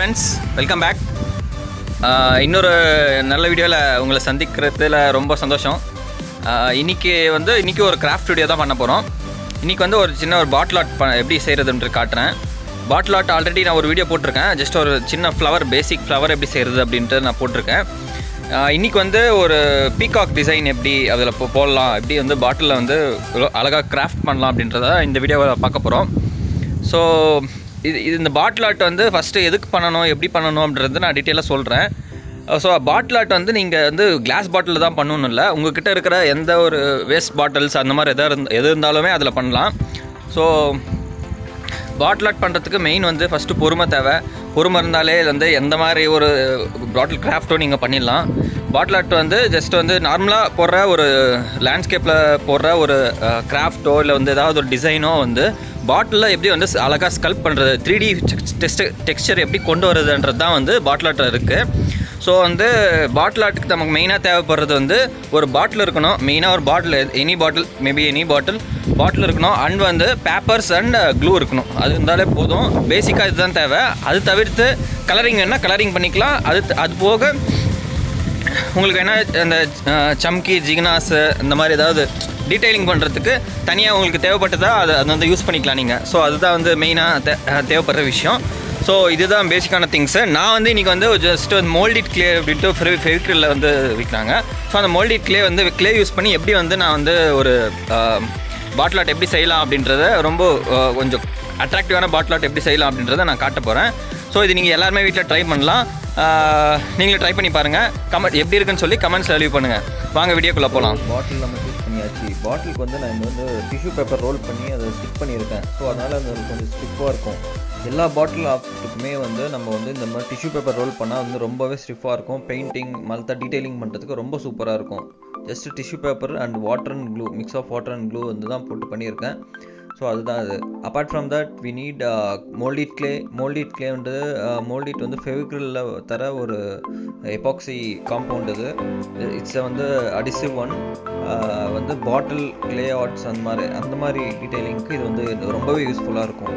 Friends, welcome back. இன்னொரு நல்ல வீடியோவில் உங்களை சந்திக்கிறதுல ரொம்ப சந்தோஷம். இன்றைக்கி ஒரு கிராஃப்ட் வீடியோ தான் பண்ண போகிறோம். இன்றைக்கி ஒரு சின்ன ஒரு பாட்டில் ஆர்ட் எப்படி செய்கிறதுன்ட்டு காட்டுறேன். பாட்டில் ஆர்ட் ஆல்ரெடி நான் ஒரு வீடியோ போட்டிருக்கேன். ஜஸ்ட் ஒரு சின்ன ஃப்ளவர், பேசிக் ஃப்ளவர் எப்படி செய்கிறது அப்படின்ட்டு நான் போட்டிருக்கேன். இன்றைக்கி ஒரு பீகாக் டிசைன் எப்படி அதில் போடலாம், எப்படி பாட்டிலில் அழகாக கிராஃப்ட் பண்ணலாம் அப்படின்றத இந்த வீடியோவை பார்க்க போகிறோம். ஸோ இந்த பாட்டில் ஆர்ட் ஃபஸ்ட்டு எதுக்கு பண்ணணும், எப்படி பண்ணணும் அப்படின்றது நான் டீட்டெயிலாக சொல்கிறேன். ஸோ பாட்டில் ஆர்ட் நீங்கள் கிளாஸ் பாட்டில் தான் பண்ணணும் இல்லை, உங்கள்கிட்ட இருக்கிற எந்த ஒரு வேஸ்ட் பாட்டில்ஸ் அந்த மாதிரி எது இருந்தாலுமே அதில் பண்ணலாம். ஸோ பாட்டில் ஆர்ட் பண்ணுறதுக்கு மெயின் ஃபஸ்ட்டு பொறுமை தேவை. பொறுமை இருந்தாலே எந்த மாதிரி ஒரு பாட்டில் கிராஃப்ட்டோ நீங்கள் பண்ணிடலாம். பாட்டில் ஆர்ட் ஜஸ்ட் நார்மலாக போடுற ஒரு லேண்ட்ஸ்கேப்பில் போடுற ஒரு கிராஃப்ட்டோ இல்லை ஏதாவது ஒரு டிசைனோ பாட்டிலில் எப்படி அழகாக ஸ்கல்ப் பண்ணுறது, 3D டெக்ஸ்சர் எப்படி கொண்டு வரதுன்றது தான் பாட்டில் ஆர்ட்டில் இருக்குது. ஸோ பாட்டில் ஆர்ட்டுக்கு நமக்கு மெயினாக தேவைப்படுறது ஒரு பாட்டில் இருக்கணும். மெயினாக ஒரு பாட்டில், எனி பாட்டில், மேபி எனி பாட்டில் இருக்கணும். அண்ட் பேப்பர்ஸ் அண்ட் க்ளூ இருக்கணும். அது இருந்தாலே போதும். பேசிக்காக இதுதான் தேவை. அது தவிர்த்து கலரிங் வேணால் கலரிங் பண்ணிக்கலாம். அது போக உங்களுக்கு என்ன அந்த சம்கி, ஜிக்னாஸு இந்த மாதிரி ஏதாவது டீட்டெயிலிங் பண்ணுறதுக்கு தனியாக உங்களுக்கு தேவைப்பட்டதா அது யூஸ் பண்ணிக்கலாம் நீங்கள். ஸோ அதுதான் மெயினாக தேவைப்படுற விஷயம். ஸோ இதுதான் பேசிக்கான திங்ஸு. நான் இன்றைக்கி ஜஸ்ட் மோல்டிட் கிளே அப்படின்ட்டு ஃபெவிக்ரிலில் விற்கிறாங்க. ஸோ அந்த மோல்டிட் கிளே யூஸ் பண்ணி எப்படி நான் ஒரு பாட்டில் ஆர்ட் எப்படி செய்யலாம் அப்படின்றத ரொம்ப கொஞ்சம் அட்ராக்டிவான பாட்டில் ஆர்ட் எப்படி செய்யலாம் அப்படின்றத நான் காட்ட போகிறேன். ஸோ இது நீங்கள் எல்லாருமே வீட்டில் ட்ரை பண்ணலாம். நீங்களும் ட்ரை பண்ணி பாருங்கள். எப்படி இருக்குன்னு சொல்லி கமெண்ட்ஸில் லீவ் பண்ணுங்கள். வாங்க வீடியோக்குள்ளே போகலாம். பாட்டில் நம்ம யூஸ் பண்ணியாச்சு. பாட்டிலுக்கு நான் டிஷ்யூ பேப்பர் ரோல் பண்ணி அதை ஸ்டிக் பண்ணியிருக்கேன். ஸோ அதனால் அது கொஞ்சம் ஸ்டிஃபாக இருக்கும். எல்லா பாட்டில் ஆர்ட்டுக்குமே நம்ம இந்த மாதிரி டிஷ்யூ பேப்பர் ரோல் பண்ணால் ரொம்பவே ஸ்டிஃபாக இருக்கும். பெயிண்டிங் மற்ற டீட்டெயிலிங் பண்ணுறதுக்கு ரொம்ப சூப்பராக இருக்கும். Just tissue paper and water and glue, mix of water and glue தான் போட்டு பண்ணியிருக்கேன். ஸோ அதுதான் அது. Apart from that we need moulded clay. Moulded ஃபெவிக்ரிலில் தர ஒரு எபாக்சி காம்பவுண்ட். இது it's adhesive one. Bottle clay arts அந்த மாதிரி டீட்டெயிலிங்க்கு இது ரொம்பவே யூஸ்ஃபுல்லாக இருக்கும்.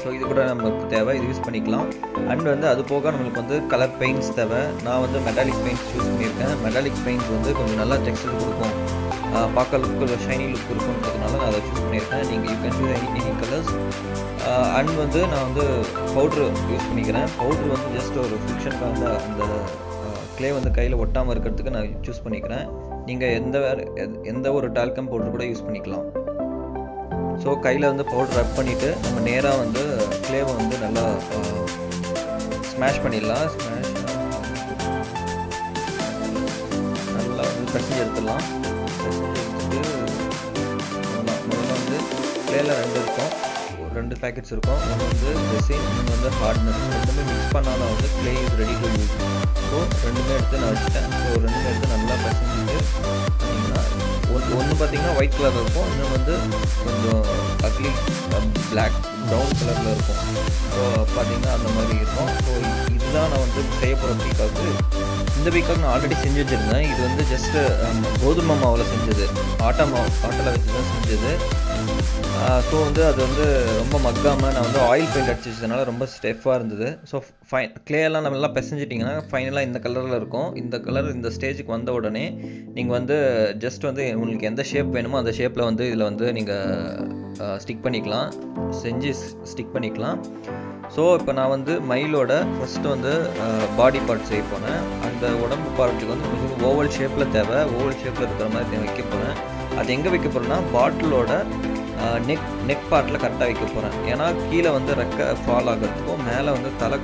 ஸோ இது கூட நமக்கு தேவை, இது யூஸ் பண்ணிக்கலாம். அண்ட் அது போக நம்மளுக்கு கலர் பெயிண்ட்ஸ் தேவை. நான் மெட்டாலிக் பெயிண்ட்ஸ் யூஸ் பண்ணியிருக்கேன். மெட்டாலிக் பெயிண்ட்ஸ் கொஞ்சம் நல்லா டெக்ஸ்சர் கொடுக்கும், பார்க்க லுக்கு ஷைனி லுக் இருக்குன்றதுனால நான் அதை சூஸ் பண்ணியிருக்கேன். நீங்கள் you can choose any colours. And நான் பவுட்ரு யூஸ் பண்ணிக்கிறேன். பவுட்ரு ஜஸ்ட் ஒரு ஃபிக்ஷனுக்காக அந்த கிளே கையில் ஒட்டாமல் இருக்கிறதுக்கு நான் சூஸ் பண்ணிக்கிறேன். நீங்கள் எந்த ஒரு டால்கம் பவுட்ரு கூட யூஸ் பண்ணிக்கலாம். ஸோ கையில் பவுடர் ரப் பண்ணிவிட்டு நம்ம நேராக கிளேவை நல்லா ஸ்மாஷ் பண்ணிடலாம். நல்லா பிசைஞ்சு எடுத்துடலாம். முதல்ல கிளேயில் 2 இருக்கும், 2 பேக்கெட்ஸ் இருக்கும். ஒன்று ரெசின், இன்னொன்று ஹார்ட்னஸ். ரெண்டுமே மிக்ஸ் பண்ணாலும் clay is ready to use. So ரெண்டுமே எடுத்து நான் வச்சுட்டேன். ஸோ ரெண்டுமே எடுத்து நல்லா பிசைஞ்சிட்டு பண்ணிங்கன்னா ஒன்று பார்த்தீங்கன்னா ஒயிட் கலரில் இருக்கும், இன்னொன்று கொஞ்சம் அக்லி பிளாக் ப்ரௌன் கலரில் இருக்கும். ஸோ பார்த்தீங்கன்னா அந்த மாதிரி இருக்கும். ஸோ இதுதான் நான் செய்ய போகிற பீகாக்கு. இந்த பீகாக் நான் ஆல்ரெடி செஞ்சு வச்சுருந்தேன். இது ஜஸ்ட்டு கோதுமை மாவில் செஞ்சது, ஆட்டில் வச்சு தான் செஞ்சது. ஸோ அது ரொம்ப மக்காமல் நான் ஆயில் பெயிண்ட் அடிச்சு வச்சதுனால ரொம்ப ஸ்டெஃபாக இருந்தது. ஸோ கிளேயெல்லாம் நம்ம எல்லாம் பிசைஞ்சிட்டிங்கன்னா ஃபைனலாக இந்த கலரில் இருக்கும். இந்த கலர் இந்த ஸ்டேஜுக்கு வந்த உடனே நீங்கள் ஜஸ்ட் உங்களுக்கு எந்த ஷேப் வேணுமோ அந்த ஷேப்பில் இதில் நீங்கள் ஸ்டிக் பண்ணிக்கலாம், செஞ்சு ஸ்டிக் பண்ணிக்கலாம். ஸோ இப்போ நான் மயிலோட ஃபஸ்ட்டு பாடி பார்ட் செய்ய போனேன். அந்த உடம்பு பார்ட்டுக்கு ஓவல் ஷேப்பில் தேவை. ஓவல் ஷேப்பில் இருக்கிற மாதிரி வைக்க போகிறேன். அது எங்கே வைக்க போகிறேன்னா பாட்டிலோட நெக் பார்ட்டில் கரெக்டாக வைக்க போகிறேன். ஏன்னா கீழே ரெக்கை ஃபால் ஆகிறதுக்கும் மேலே தலை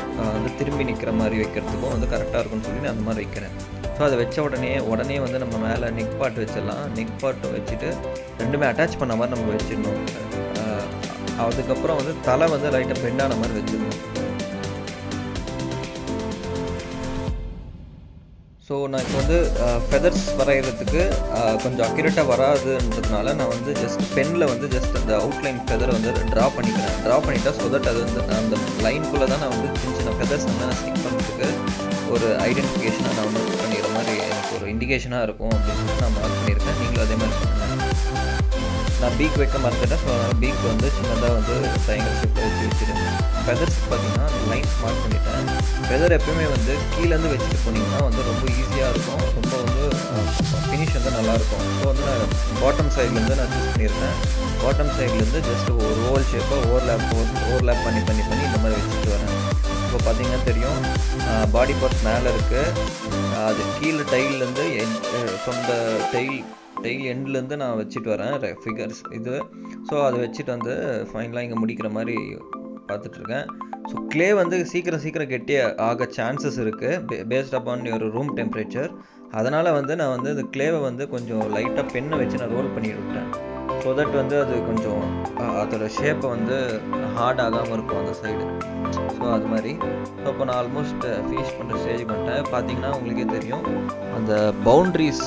திரும்பி நிற்கிற மாதிரி வைக்கிறதுக்கும் கரெக்டாக இருக்கும்னு சொல்லி அந்த மாதிரி வைக்கிறேன். ஸோ அதை வச்ச உடனே நம்ம மேலே நெக் பார்ட் வச்சிடலாம். நெக் பார்ட்டை வச்சுட்டு ரெண்டுமே அட்டாச் பண்ண மாதிரி நம்ம வச்சிடணும். அதுக்கப்புறம் தலை லைட்டாக பெண்டான மாதிரி வச்சிடணும். ஸோ நான் இப்போ ஃபெதர்ஸ் வரைகிறதுக்கு கொஞ்சம் அக்யூரேட்டாக வராதுன்றதுனால நான் ஜஸ்ட் பெனில் ஜஸ்ட் அந்த அவுட்லைன் ஃபெதரை ட்ரா பண்ணிக்கிறேன். ட்ரா பண்ணிட்டா ஸோ தட் அது அந்த லைனுக்குள்ளே தான் நான் சின்ன சின்ன ஃபெதர்ஸ் நான் ஸ்டிக் பண்ணுறதுக்கு ஒரு ஐடென்டிஃபிகேஷனாக நான் பண்ணிக்கிற மாதிரி எனக்கு ஒரு இண்டிகேஷனாக இருக்கும் அப்படின்னு நான் மார்க் பண்ணியிருக்கேன். நீங்களும் அதே மாதிரி பண்ணுங்கள். நான் பீக் வைக்க மறந்துட்டேன். ஸோ அதனால் பீக் வந்து சின்னதாக வந்து ட்ரையாங்கிள் ஷேப்பில் வச்சுருக்கேன். ஃபெதர்ஸ்க்கு பார்த்தீங்கன்னா லைன்ஸ் மார்க் பண்ணிட்டேன். ஃபெதர் எப்பவுமே வந்து கீழேருந்து வச்சுட்டு போனீங்கன்னா வந்து ரொம்ப ஈஸியாக இருக்கும், ரொம்ப வந்து ஃபினிஷ் வந்து நல்லாயிருக்கும். ஸோ வந்து நான் பாட்டம் சைட்லேருந்து நான் சூஸ் பண்ணியிருக்கேன். பாட்டம் சைட்லேருந்து ஜஸ்ட் ஒரு ஓவல் ஷேப்பை ஓவர்லேப் பண்ணி இந்த மாதிரி வச்சுட்டு வரேன். இப்போ பார்த்தீங்கன்னா தெரியும், பாடி பார்ட் மேலே இருக்குது, அது கீழே டைல்லேருந்து ஃப்ரம் த டெய்ல் எண்ட்லேருந்து நான் வச்சுட்டு வரேன் ஃபிகர்ஸ் இது. ஸோ அதை வச்சுட்டு வந்து ஃபைனலாக இங்கே முடிக்கிற மாதிரி பார்த்துட்ருக்கேன். ஸோ க்ளே வந்து சீக்கிரம் கெட்டி ஆக சான்சஸ் இருக்குது பேஸ்ட் அப்பான் ஒரு ரூம் டெம்பரேச்சர். அதனால் வந்து நான் வந்து அந்த க்ளேவை வந்து கொஞ்சம் லைட்டாக பெண்ணை வச்சு நான் ரோல் பண்ணி விட்டேன். ஸோ தட் வந்து அது கொஞ்சம் அதோட ஷேப்பை வந்து ஹார்ட் ஆகாமல் இருக்கும் அந்த சைடு. ஸோ அது மாதிரி. ஸோ இப்போ நான் ஆல்மோஸ்ட் ஃபினிஷ் பண்ணுற ஸ்டேஜுக்கு வந்துட்டேன். பார்த்தீங்கன்னா உங்களுக்கே தெரியும், அந்த பவுண்ட்ரிஸ்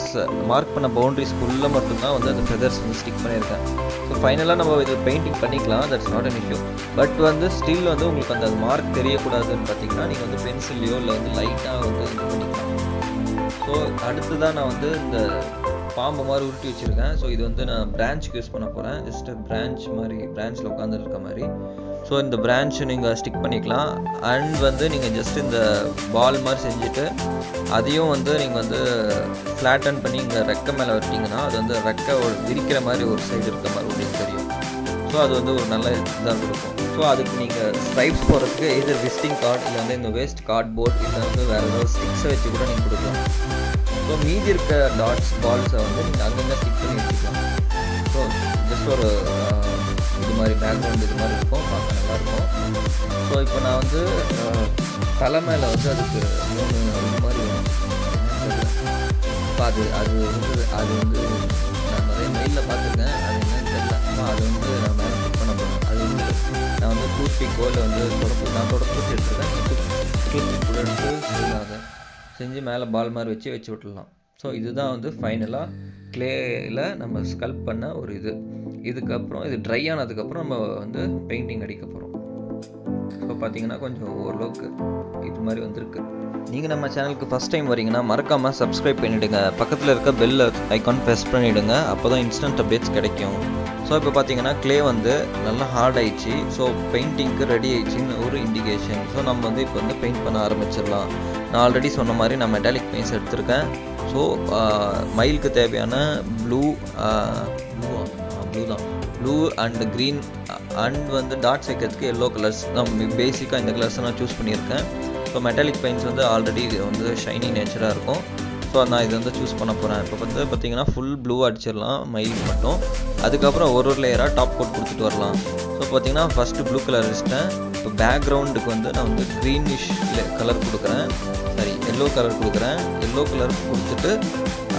மார்க் பண்ண பவுண்ட்ரிஸ்க்குள்ளே மட்டும்தான் வந்து அந்த ஃபெதர்ஸ் வந்து ஸ்டிக் பண்ணியிருக்கேன். ஸோ ஃபைனலாக நம்ம இது பெயிண்டிங் பண்ணிக்கலாம், that's not an issue. But வந்து ஸ்டில் வந்து உங்களுக்கு அந்த மார்க் தெரியக்கூடாதுன்னு பார்த்தீங்கன்னா நீங்கள் வந்து பென்சில்லையோ இல்லை வந்து லைட்டாக வந்து இது பண்ணிக்கலாம். ஸோ அடுத்து தான் நான் வந்து இந்த பாம்பு மாதிரி உருட்டி வச்சுருக்கேன். ஸோ இது வந்து நான் பிரான்ச்சுக்கு யூஸ் பண்ண போகிறேன். ஜஸ்ட்டு பிரான்ச்சில் உட்காந்துட்டு இருக்க மாதிரி. ஸோ இந்த பிரான்ச்சு நீங்கள் ஸ்டிக் பண்ணிக்கலாம். அண்ட் வந்து நீங்கள் ஜஸ்ட் இந்த பால் மாதிரி செஞ்சுட்டு அதையும் வந்து நீங்கள் வந்து ஃப்ளாட்டன் பண்ணி இங்கே ரெக்கை மேலே விட்டிங்கன்னா அது வந்து ரெக்கை விரிக்கிற மாதிரி ஒரு சைடு இருக்க மாதிரி உங்களுக்கு தெரியும். ஸோ அது வந்து ஒரு நல்ல இதாக கொடுக்கும். ஸோ அதுக்கு நீங்கள் ஸ்ட்ரைப்ஸ் போகிறதுக்கு எது விசிட்டிங் கார்டு இல்லை வந்து இந்த வேஸ்ட் கார்ட்போர்ட் இல்லை வந்து வேறு ஏதாவது ஸ்டிக்ஸை வச்சு கூட நீங்கள் கொடுக்கலாம். ஸோ மீதி இருக்க டாட்ஸ் பால்ஸை வந்து நீங்கள் அங்கங்கே ஸ்டிக் பண்ணி வச்சுக்கலாம். ஸோ ஜஸ்ட் ஒரு இது மாதிரி பேக்ரவுண்ட் இது மாதிரி இருக்கும், பார்க்க நல்லாயிருக்கும். ஸோ இப்போ நான் வந்து தலை மேலே வந்து அதுக்கு 3 இது மாதிரி வேணும். இப்போ அது வந்து நான் நிறைய மெயிலில் பார்த்துருக்கேன், அது என்னன்னு தெரியல. அது வந்து நான் மேலே ஃபிட் பண்ண போகிறேன். அது வந்து நான் வந்து டூத்பிக்கோ இல்லை வந்து தொடப்பு எடுத்துருக்கேன். டூத்பிக் கூட எடுத்து செய்யலாம், செஞ்சு மேலே பால் மாதிரி வச்சு விட்டுடலாம். ஸோ இதுதான் வந்து ஃபைனலாக க்ளேயில் நம்ம ஸ்கல்ப் பண்ண ஒரு இதுக்கப்புறம் இது ட்ரை ஆனதுக்கப்புறம் நம்ம வந்து பெயிண்டிங் அடிக்க போகிறோம். ஸோ பார்த்தீங்கன்னா கொஞ்சம் ஓரளவுக்கு இது மாதிரி வந்திருக்கு. நீங்கள் நம்ம சேனலுக்கு ஃபஸ்ட் டைம் வரீங்கன்னா மறக்காமல் சப்ஸ்கிரைப் பண்ணிவிடுங்க, பக்கத்தில் இருக்க பெல் ஐக்கான் ப்ரெஸ் பண்ணிவிடுங்க, அப்போ தான் இன்ஸ்டன்ட் அப்டேட்ஸ் கிடைக்கும். ஸோ இப்போ பார்த்தீங்கன்னா க்ளே வந்து நல்லா ஹார்ட் ஆயிடுச்சு. ஸோ பெயிண்டிங்க்கு ரெடி ஆயிடுச்சின்னு ஒரு இண்டிகேஷன். ஸோ நம்ம வந்து இப்போ வந்து பெயிண்ட் பண்ண ஆரம்பிச்சிடலாம். நான் ஆல்ரெடி சொன்ன மாதிரி நான் மெட்டாலிக் பெயிண்ட்ஸ் எடுத்திருக்கேன். ஸோ மயிலுக்கு தேவையான ப்ளூ அண்ட் க்ரீன் அண்ட் வந்து டாட்ஸ் வைக்கிறதுக்கு எல்லோ கலர்ஸ் நம்ம பேசிக்காக இந்த கலர்ஸை நான் சூஸ் பண்ணியிருக்கேன். ஸோ மெட்டாலிக் பெயிண்ட்ஸ் வந்து ஆல்ரெடி இது வந்து ஷைனி நேச்சராக இருக்கும். ஸோ நான் இதை வந்து சூஸ் பண்ண போகிறேன். இப்போ வந்து பார்த்தீங்கன்னா ஃபுல் ப்ளூ அடிச்சிடலாம் மயிலுக்கு மட்டும். அதுக்கப்புறம் ஒரு லேயராக டாப் கோட் கொடுத்துட்டு வரலாம். ஸோ பார்த்தீங்கன்னா ஃபஸ்ட்டு ப்ளூ கலர் அடிச்சிட்டேன். இப்போ பேக்ரவுண்டுக்கு வந்து நான் வந்து க்ரீனிஷ் கலர் கொடுக்குறேன், எல்லோ கலர் கொடுக்குறேன். எல்லோ கலர் கொடுத்துட்டு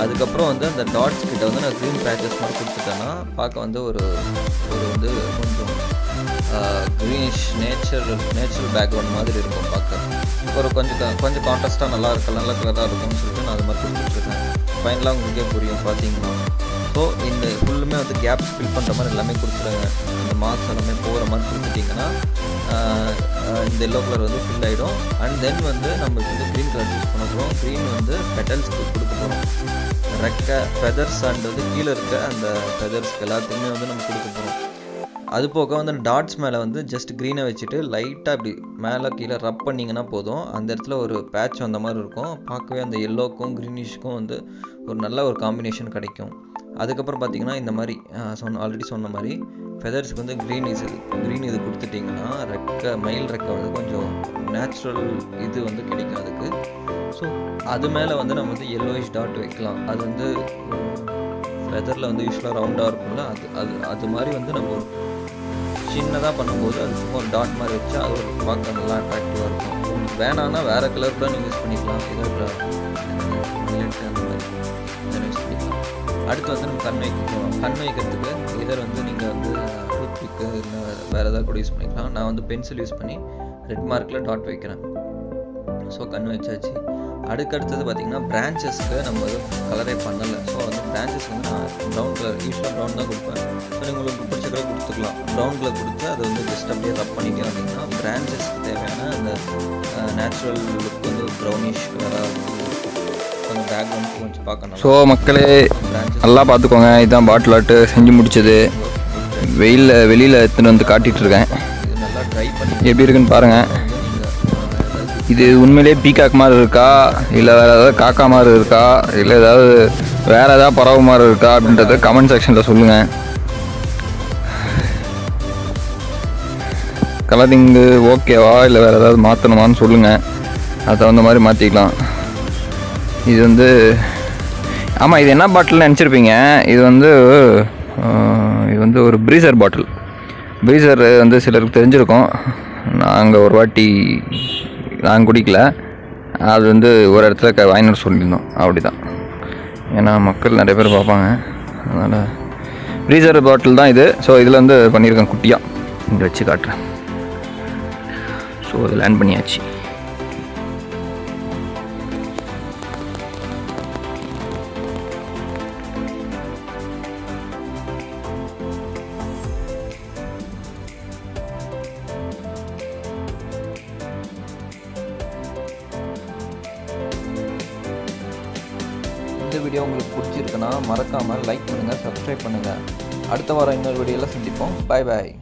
அதுக்கப்புறம் வந்து அந்த டாட்ஸ் கிட்ட வந்து நான் க்ரீன் பேச்சஸ் மாதிரி கொடுத்துட்டேன்னா பார்க்க வந்து ஒரு வந்து கொஞ்சம் க்ரீனிஷ் நேச்சுரல் பேக்ரவுண்ட் மாதிரி இருக்கும் பார்க்க. ஒரு கொஞ்சம் கான்ட்ராஸ்ட்டாக நல்ல கலராக இருக்கும்னு சொல்லிட்டு நான் அது மாதிரி கொடுத்துட்ருக்கேன். ஃபைனலாக உங்களுக்கே புரியும் பார்த்தீங்கன்னா. ஸோ இந்த ஃபுல்லுமே வந்து கேப்ஸ் ஃபில் பண்ணுற மாதிரி எல்லாமே கொடுத்துருங்க. இந்த மார்க்ஸ் எல்லாமே போகிற மாதிரி கொடுத்துட்டிங்கன்னா இந்த எல்லோ கலர் வந்து ஃபில் ஆகிடும். அண்ட் தென் வந்து நம்ம வந்து க்ரீன் கலர் யூஸ் பண்ண போகிறோம். க்ரீன் வந்து பெட்டல்ஸ்க்கு கொடுக்க போகிறோம். ரெக்கை ஃபெதர்ஸ் அண்ட் வந்து கீழே இருக்க அந்த ஃபெதர்ஸ்க்கு எல்லாத்துக்குமே வந்து நம்ம கொடுக்க போகிறோம். அது போக வந்து டாட்ஸ் மேலே வந்து ஜஸ்ட் க்ரீனை வச்சுட்டு லைட்டாக இப்படி மேலே கீழே ரப் பண்ணிங்கன்னா போதும். அந்த இடத்துல ஒரு பேட்ச் வந்த மாதிரி இருக்கும். பார்க்கவே அந்த எல்லோக்கும் க்ரீனிஷ்க்கும் வந்து ஒரு நல்ல ஒரு காம்பினேஷன் கிடைக்கும். அதுக்கப்புறம் பார்த்தீங்கன்னா இந்த மாதிரி ஆல்ரெடி சொன்ன மாதிரி ஃபெதர்ஸ்க்கு வந்து க்ரீன் இது கொடுத்துட்டிங்கன்னா மயில் ரெக்கை வந்து கொஞ்சம் நேச்சுரல் இது வந்து கிடைக்கும் அதுக்கு. ஸோ அது மேலே வந்து நம்ம வந்து எல்லோயிஷ் டாட் வைக்கலாம். அது வந்து ஃபெதரில் வந்து யூஸ்வலாக ரவுண்டாக இருக்கும்ல, அது மாதிரி வந்து நம்ம ஒரு சின்னதாக பண்ணும்போது அது சும்மா ஒரு டாட் மாதிரி வச்சா அது ஒரு பார்க்க நல்லா அட்ராக்டிவாக இருக்கும். வேணான்னா வேறு கலர் கூட நீங்கள் யூஸ் பண்ணிக்கலாம், இதோட அந்த மாதிரி யூஸ் பண்ணிக்கலாம். அடுத்து வந்து நம்ம கண் வைக்க போகிறோம். கண் வைக்கிறதுக்கு இதர் வந்து நீங்கள் வந்து டூத்பிக்கு இல்லை வேறு ஏதாவது கூட யூஸ் பண்ணிக்கலாம். நான் வந்து பென்சில் யூஸ் பண்ணி ரெட் மார்க்கில் டாட் வைக்கிறேன். ஸோ கண் வச்சாச்சு. அடுத்தது பார்த்திங்கன்னா பிரான்ச்சஸ்க்கு நம்ம கலரே பண்ணலை. ஸோ வந்து பிரான்ச்சஸ் வந்து நான் ப்ரௌன் கலர் யூஸ்வலாக ப்ரௌன் தான் கொடுப்பேன். ஸோ நீங்கள் உங்களுக்கு பிடிச்ச கலர் கொடுத்துக்கலாம். ப்ரௌன் கலர் கொடுத்து அதை வந்து ஜஸ்ட் அப்படியே ரப் பண்ணிட்டே வந்தீங்கன்னா பிரான்ச்சஸ்க்கு தேவையான அந்த நேச்சுரல் லுக் வந்து ப்ரௌனிஷ் கலராக இருக்கும். அந்த பேக் வந்து கொஞ்சம் பார்க்கணும். ஸோ மக்களே நல்லா பார்த்துக்கோங்க. இதுதான் பாட்டில் ஆர்ட்டு செஞ்சு முடிச்சது. வெளியில் எடுத்துன்னு வந்து காட்டிகிட்ருக்கேன். இது நல்லா ட்ரை பண்ணி எப்படி இருக்குன்னு பாருங்கள். இது உண்மையிலே பீகாக் மாதிரி இருக்கா, இல்லை வேறு ஏதாவது காக்கா மாதிரி இருக்கா, இல்லை ஏதாவது வேறு ஏதாவது பறவை மாதிரி இருக்கா அப்படின்றத கமெண்ட் செக்ஷனில் சொல்லுங்கள். கலரிங்கு ஓகேவா இல்லை வேறு ஏதாவது மாற்றணுமான்னு சொல்லுங்கள். அது தகுந்த மாதிரி மாற்றிக்கலாம். இது வந்து ஆமாம், இது என்ன பாட்டில்னு நினச்சிருப்பீங்க. இது வந்து ஒரு ப்ரீசர் பாட்டில். ப்ரீசர் வந்து சிலருக்கு தெரிஞ்சிருக்கும். நாங்கள் ஒரு வாட்டி நாங்கள் குடிக்கல, அது வந்து ஒரு இடத்துல வாங்கிட்டு சொல்லியிருந்தோம். அப்படி தான், ஏன்னா மக்கள் நிறைய பேர் பார்ப்பாங்க, அதனால் ப்ரீசர் பாட்டில் தான் இது. ஸோ இதில் வந்து பண்ணியிருக்கேன் குட்டியாக. இங்கே வச்சு காட்டுறேன். ஸோ அது லேண்ட் பண்ணியாச்சு. இந்த வீடியோ உங்களுக்கு பிடிச்சிருக்குன்னா மறக்காமல் லைக் பண்ணுங்கள், சப்ஸ்கிரைப் பண்ணுங்கள். அடுத்த வாரம் இன்னொரு வீடியோவில் சந்திப்போம். பாய் பாய்.